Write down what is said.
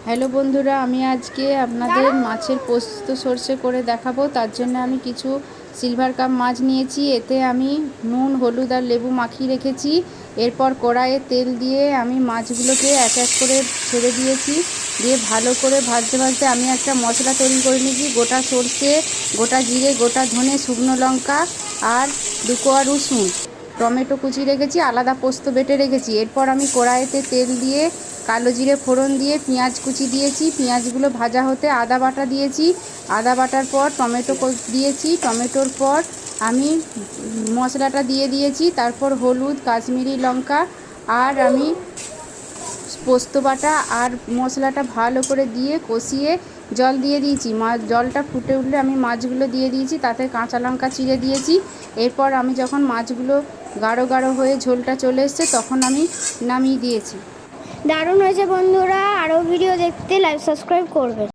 Hello বন্ধুরা, আমি আজকে আপনাদের মাছের পোস্ত সর্ষে করে দেখাবো। তার জন্য আমি কিছু সিলভার কাপ মাছ নিয়েছি। এতে আমি নুন, হলুদ আর লেবু মাখিয়ে রেখেছি। এরপর কড়াইয়ে তেল দিয়ে আমি মাছগুলোকে এক এক করে ছেড়ে দিয়েছি। দিয়ে ভালো করে ভাজতে ভাজতে আমি একটা মশলা তৈরি করে নিয়েছি। গোটা সর্ষে, গোটা জিরে, গোটা ধনে, শুকনো লঙ্কা আর 2 কোয়া রসুন, টমেটো কুচি রেখেছি, আলাদা পোস্ত বেটে রেখেছি। এরপর আমি কড়াইতে তেল দিয়ে কালো জিরে ফোড়ন দিয়ে পেঁয়াজ কুচি দিয়েছি। পেঁয়াজগুলো ভাজা হতে আদা বাটা দিয়েছি। আদা বাটার পর টমেটো দিয়েছি। টমেটোর পর আমি মশলাটা দিয়ে দিয়েছি। তারপর হলুদ, কাশ্মীরি লঙ্কা আর আমি পোস্ত বাটা আর মশলাটা ভালো করে দিয়ে কষিয়ে জল দিয়ে দিয়েছি। জলটা ফুটে উঠলে আমি মাছগুলো দিয়ে দিয়েছি, তাতে কাঁচা লঙ্কা চিড়ে দিয়েছি। এরপর আমি যখন মাছগুলো গাঢ় গাঢ় হয়ে ঝোলটা চলে এসছে তখন আমি নামিয়ে দিয়েছি। দারুণ হয়েছে বন্ধুরা। আরও ভিডিও দেখতে লাইক সাবস্ক্রাইব করবেন।